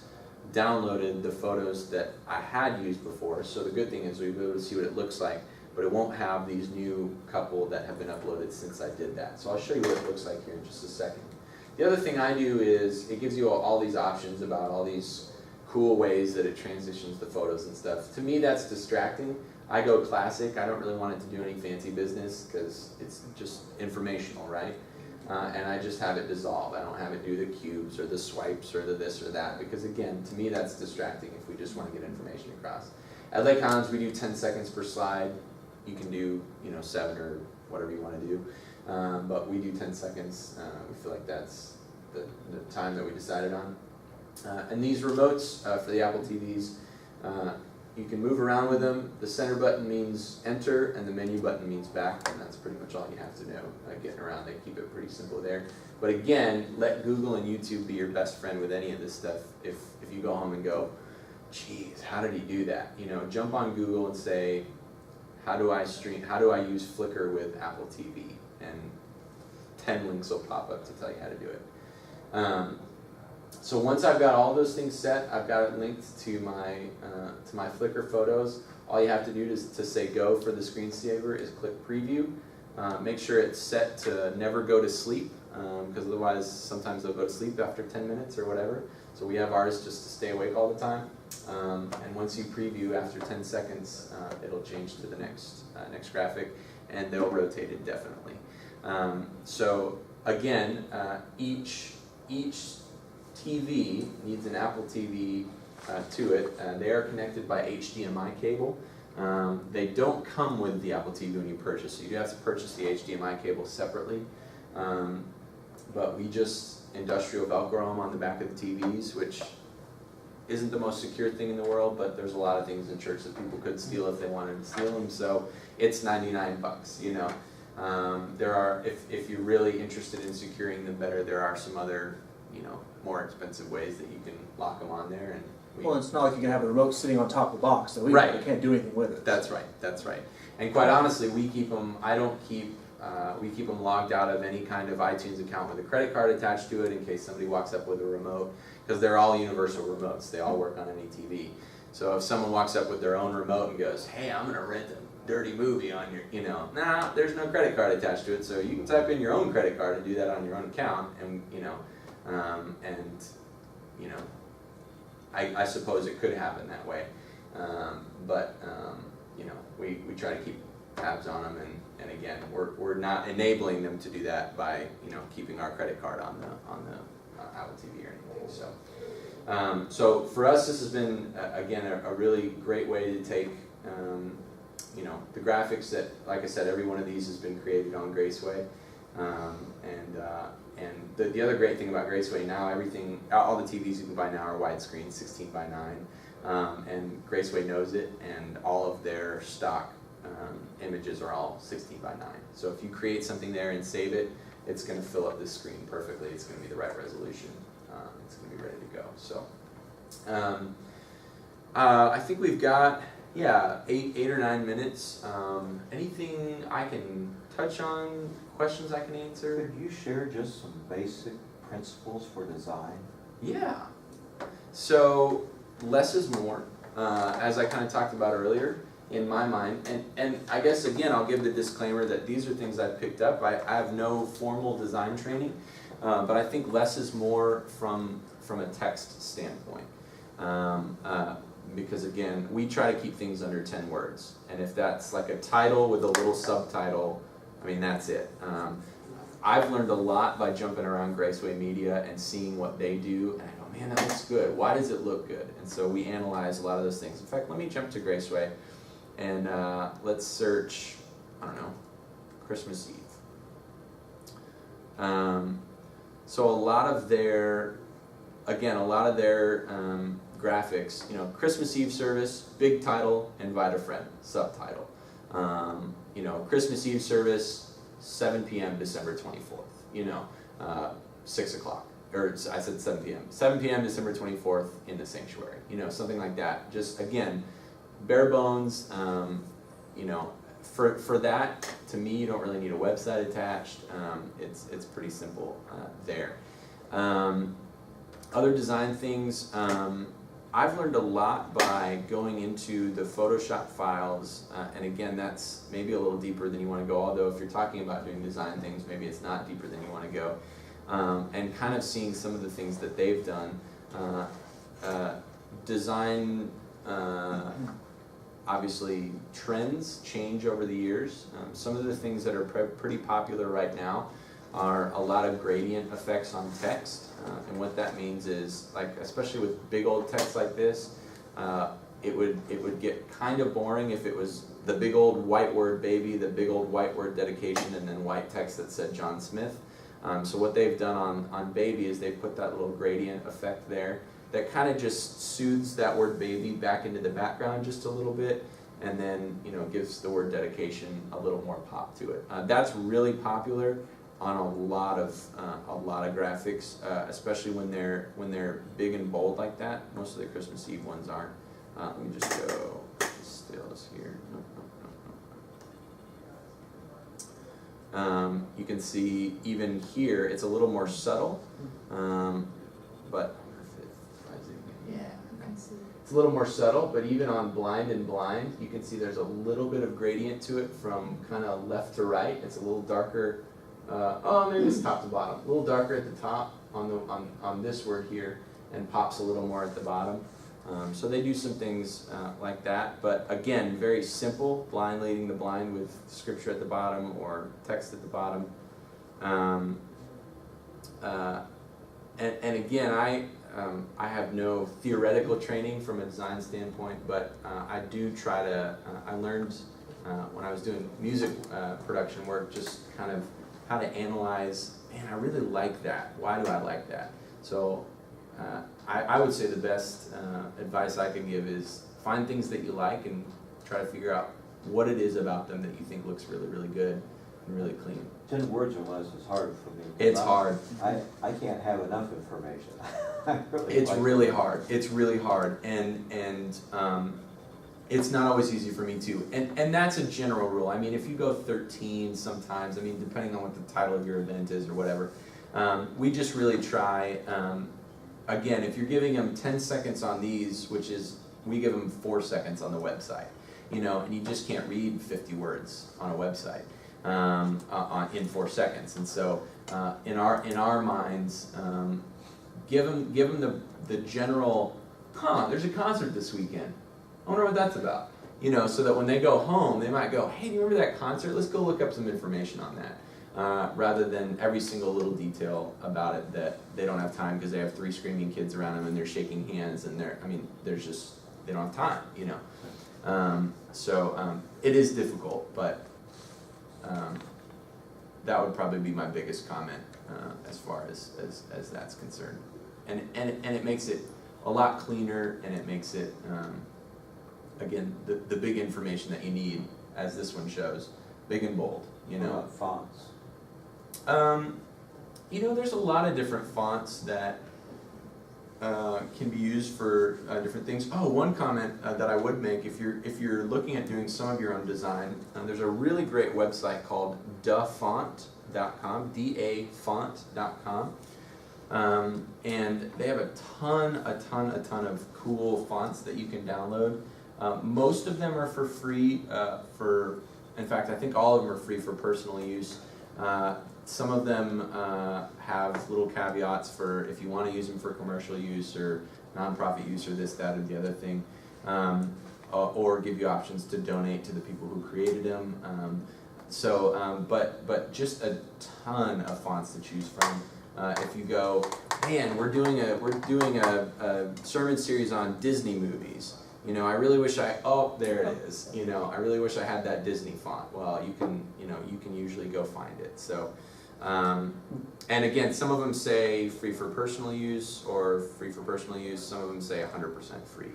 downloaded the photos that I had used before, so the good thing is we'll be able to see what it looks like, but it won't have these new couple that have been uploaded since I did that. So I'll show you what it looks like here in just a second. The other thing I do is it gives you all these options about all these cool ways that it transitions the photos and stuff. To me, that's distracting. I go classic. I don't really want it to do any fancy business because it's just informational, right? And I just have it dissolve. I don't have it do the cubes or the swipes or the this or that, because again, to me that's distracting if we just want to get information across. At Lake Highlands, we do 10 seconds per slide. You can do 7 or whatever you want to do, but we do 10 seconds. We feel like that's the time that we decided on. And these remotes for the Apple TVs, you can move around with them. The center button means enter, and the menu button means back, and that's pretty much all you have to know. Getting around, they keep it pretty simple there. But again, let Google and YouTube be your best friend with any of this stuff. If you go home and go, geez, how did he do that? Jump on Google and say, how do I use Flickr with Apple TV? And 10 links will pop up to tell you how to do it. So once I've got all those things set, I've got it linked to my Flickr photos. All you have to do to say go for the screensaver is click preview. Make sure it's set to never go to sleep, because otherwise sometimes they'll go to sleep after 10 minutes or whatever. So we have ours just to stay awake all the time. And once you preview after 10 seconds, it'll change to the next graphic, and they'll rotate indefinitely. So again, each TV needs an Apple TV to it. They are connected by HDMI cable. They don't come with the Apple TV when you purchase, so you do have to purchase the HDMI cable separately. But we just industrial Velcro them on the back of the TVs, which isn't the most secure thing in the world, but there's a lot of things in church that people could steal if they wanted to steal them, so it's $99, There are, if you're really interested in securing them better, there are some other, more expensive ways that you can lock them on there. And Well, it's not like you can have the remote sitting on top of the box, so we can't do anything with it. That's right. And quite honestly, we keep them, we keep them logged out of any kind of iTunes account with a credit card attached to it in case somebody walks up with a remote, because they're all universal remotes. They all work on any TV. So if someone walks up with their own remote and goes, hey, I'm going to rent a dirty movie on your, there's no credit card attached to it, so you can type in your own credit card and do that on your own account, and, I suppose it could happen that way. But we try to keep tabs on them, and again, we're not enabling them to do that by keeping our credit card on the Apple TV or anything. So for us, this has been again a really great way to take the graphics that, like I said, every one of these has been created on Graceway, and the other great thing about Graceway now, all the TVs you can buy now are widescreen, 16:9, and Graceway knows it, and all of their stock images are all 16:9. So if you create something there and save it, it's going to fill up this screen perfectly. It's going to be the right resolution. It's going to be ready to go. So I think we've got Yeah, eight or 9 minutes. Anything I can touch on, questions I can answer? Could you share just some basic principles for design? Yeah. So less is more, as I kind of talked about earlier in my mind. And I guess, again, I'll give the disclaimer that these are things I've picked up. I have no formal design training, but I think less is more from a text standpoint. Because again, we try to keep things under 10 words. And if that's like a title with a little subtitle, I mean, that's it. I've learned a lot by jumping around Graceway Media and seeing what they do, and I go, man, that looks good. Why does it look good? And so we analyze a lot of those things. In fact, let me jump to Graceway, and let's search, I don't know, Christmas Eve. So a lot of their graphics, you know, Christmas Eve service, big title, invite a friend, subtitle. You know, Christmas Eve service, 7 p.m. December 24th, you know, 6 o'clock, or I said 7 p.m. 7 p.m. December 24th in the sanctuary, you know, something like that. Just, again, bare bones, you know, for that, to me, you don't really need a website attached. It's pretty simple there. Other design things, I've learned a lot by going into the Photoshop files, and again, that's maybe a little deeper than you want to go, although if you're talking about doing design things, maybe it's not deeper than you want to go, and kind of seeing some of the things that they've done. Design, obviously, trends change over the years. Some of the things that are pretty popular right now are a lot of gradient effects on text. And what that means is, like, especially with big old text like this, it would get kind of boring if it was the big old white word baby, the big old white word dedication, and then white text that said John Smith. So what they've done on baby is they've put that little gradient effect there that kind of just soothes that word baby back into the background just a little bit, and then, you know, gives the word dedication a little more pop to it. That's really popular on a lot of graphics, especially when they're big and bold like that. Most of the Christmas Eve ones aren't. Let me just go stills here. You can see even here it's a little more subtle, but it's a little more subtle. But even on blind and blind, you can see there's a little bit of gradient to it from kind of left to right. It's a little darker. Maybe it's top to bottom. A little darker at the top on this word here, and pops a little more at the bottom. So they do some things like that, but again, very simple, blind leading the blind with scripture at the bottom or text at the bottom. And again, I have no theoretical training from a design standpoint, but I do try to, I learned when I was doing music production work, just kind of how to analyze, man, I really like that. Why do I like that? So I would say the best advice I can give is find things that you like and try to figure out what it is about them that you think looks really, really good and really clean. 10 words or less is hard for me. It's hard. I can't have enough information. It's really hard. It's really hard, and it's not always easy for me too. And that's a general rule. I mean, if you go 13 sometimes, I mean, depending on what the title of your event is or whatever, we just really try, again, if you're giving them 10 seconds on these, which is, we give them 4 seconds on the website, you know, and you just can't read 50 words on a website in 4 seconds. And so in our minds, give them the general, there's a concert this weekend. I wonder what that's about. You know, so that when they go home, they might go, hey, do you remember that concert? Let's go look up some information on that. Rather than every single little detail about it that they don't have time because they have 3 screaming kids around them and they're shaking hands and there's just, they don't have time, you know. So it is difficult, but that would probably be my biggest comment as far as that's concerned. And it makes it a lot cleaner, and it makes it, again, the big information that you need, as this one shows, big and bold, you know. What about fonts? You know, there's a lot of different fonts that can be used for different things. Oh, one comment that I would make, if you're looking at doing some of your own design, there's a really great website called dafont.com, dafont.com. And they have a ton of cool fonts that you can download. Most of them are for free. In fact, I think all of them are free for personal use. Some of them have little caveats for if you want to use them for commercial use or nonprofit use or this, that, or the other thing, or give you options to donate to the people who created them. But just a ton of fonts to choose from. If you go, man, we're doing a sermon series on Disney movies. You know, I really wish there it is. You know, I really wish I had that Disney font. Well, you can usually go find it. So, and again, some of them say free for personal use or free for personal use. Some of them say 100% free.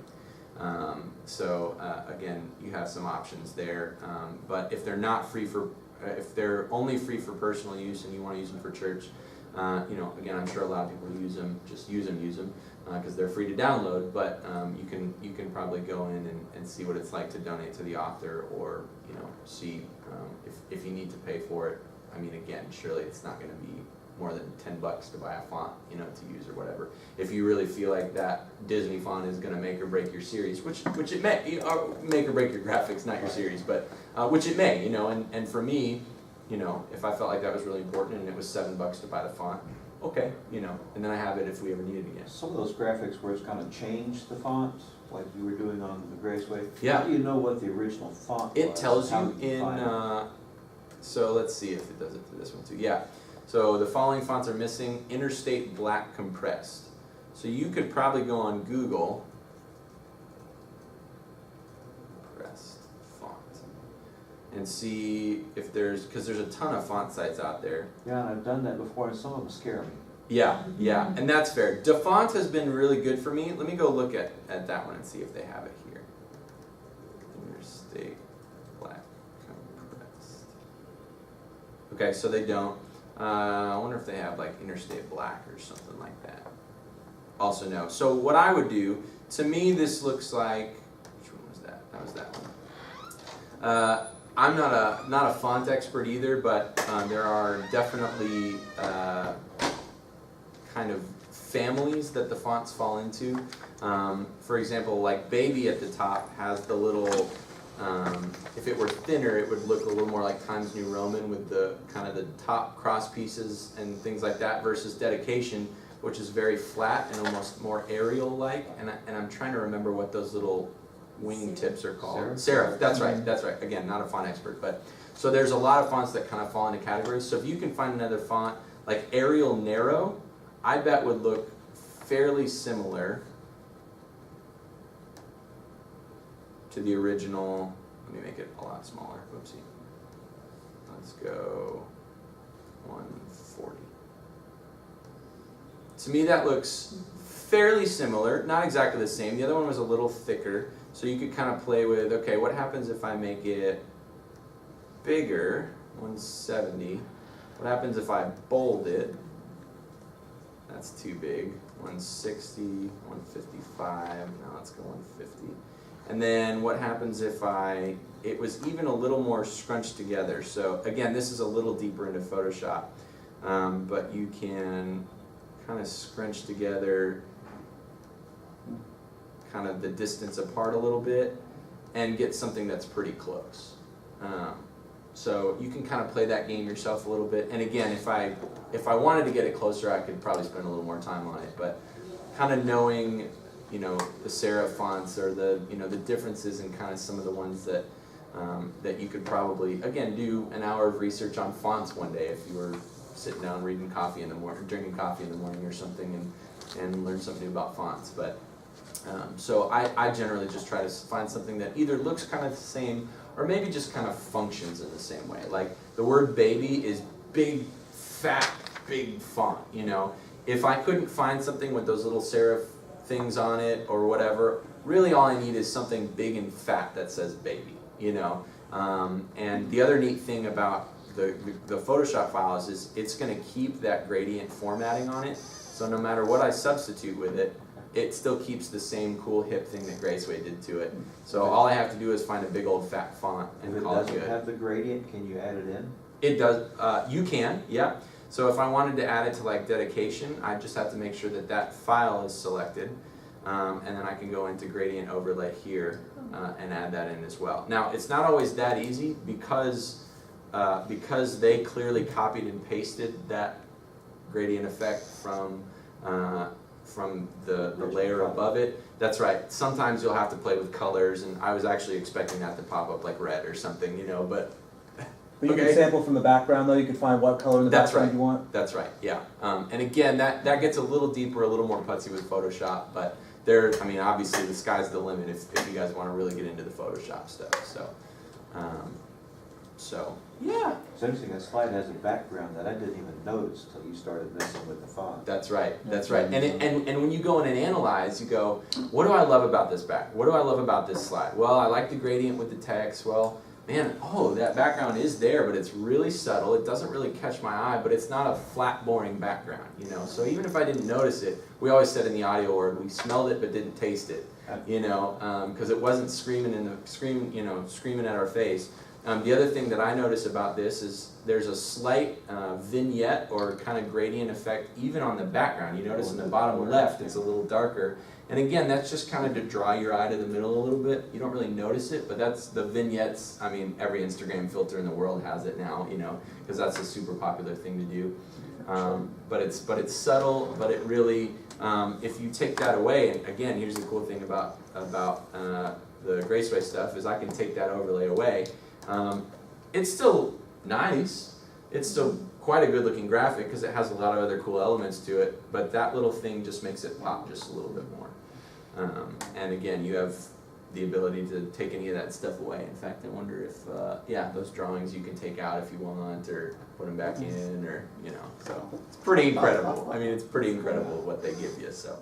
Again, you have some options there. But if they're not free if they're only free for personal use and you want to use them for church, again, I'm sure a lot of people use them, because they're free to download, but you can probably go in and see what it's like to donate to the author, or see if you need to pay for it. I mean, again, surely it's not going to be more than $10 to buy a font, to use or whatever. If you really feel like that Disney font is going to make or break your series, which it may, make or break your graphics, not your series, but which it may, and for me, if I felt like that was really important and it was $7 to buy the font, okay, and then I have it if we ever need it again. Some of those graphics where it's kind of changed the font, like you were doing on the Graceway. Yeah. How do you know what the original font was? It tells How you do you find it? So let's see if it does it for this one too. Yeah. So the following fonts are missing: Interstate Black Compressed. So you could probably go on Google, compressed font, and see if because there's a ton of font sites out there. Yeah, and I've done that before, and some of them scare me. Yeah, and that's fair. Dafont has been really good for me. Let me go look at that one and see if they have it here. Interstate Black Compressed. Okay, so they don't. I wonder if they have like Interstate Black or something like that. Also no. So what I would do, to me this looks like, which one was that? That was that one. I'm not a font expert either, but there are definitely kind of families that the fonts fall into. For example, like Baby at the top has the little, if it were thinner, it would look a little more like Times New Roman with the kind of the top cross pieces and things like that, versus Dedication, which is very flat and almost more Arial-like. And I'm trying to remember what those little wing tips are called. Serif. That's right. Again, not a font expert, but so there's a lot of fonts that kind of fall into categories. So if you can find another font like Arial Narrow, I bet would look fairly similar to the original. Let me make it a lot smaller. Whoopsie. Let's go 140. To me that looks fairly similar, not exactly the same. The other one was a little thicker, so you could kind of play with, okay, what happens if I make it bigger, 170? What happens if I bold it? That's too big. 160, 155, now let's go 150. And then what happens if it was even a little more scrunched together? So again, this is a little deeper into Photoshop, but you can kind of scrunch together kind of the distance apart a little bit and get something that's pretty close. So you can kind of play that game yourself a little bit. And again, if I wanted to get it closer, I could probably spend a little more time on it. But kind of knowing, the serif fonts or the differences in kind of some of the ones that that you could probably, again, do an hour of research on fonts one day if you were sitting down drinking coffee in the morning or something, and learn something new about fonts. But so I generally just try to find something that either looks kind of the same or maybe just kind of functions in the same way. Like the word baby is big, fat, big font, If I couldn't find something with those little serif things on it or whatever, really all I need is something big and fat that says baby, And the other neat thing about the Photoshop file is it's going to keep that gradient formatting on it. So no matter what I substitute with it, it still keeps the same cool hip thing that Graceway did to it. So all I have to do is find a big old fat font If and it call it doesn't good. have the gradient, can you add it in? It does, you can, yeah. So if I wanted to add it to like dedication, I just have to make sure that that file is selected. And then I can go into gradient overlay here and add that in as well. Now, it's not always that easy because they clearly copied and pasted that gradient effect from the layer above it. That's right. Sometimes you'll have to play with colors, and I was actually expecting that to pop up like red or something, you know, but But you Okay. can sample from the background though, you can find what color in the That's background right. you want. That's right, yeah. And again, that gets a little deeper, a little more putsy with Photoshop, but I mean, obviously the sky's the limit if you guys want to really get into the Photoshop stuff, so, yeah. It's interesting, that slide has a background that I didn't even notice until you started messing with the font. That's right, that's right. And when you go in and analyze, you go, what do I love about this what do I love about this slide? Well, I like the gradient with the text. Well, man, that background is there, but it's really subtle. It doesn't really catch my eye, but it's not a flat, boring background, you know. So even if I didn't notice it, we always said in the audio word, we smelled it but didn't taste it, you know, because it wasn't screaming at our face. The other thing that I notice about this is there's a slight vignette or kind of gradient effect even on the background. You notice in the bottom left it's a little darker. And again, that's just kind of to draw your eye to the middle a little bit. You don't really notice it, but that's the vignettes. I mean, every Instagram filter in the world has it now, you know, because that's a super popular thing to do. But it's subtle, but it really, if you take that away, and again, here's the cool thing about the Graceway stuff is I can take that overlay away. It's still nice. It's still quite a good looking graphic because it has a lot of other cool elements to it, but that little thing just makes it pop just a little bit more. And again, you have the ability to take any of that stuff away. In fact, I wonder if, those drawings you can take out if you want or put them back in or, you know, so it's pretty incredible. I mean, it's pretty incredible what they give you, so.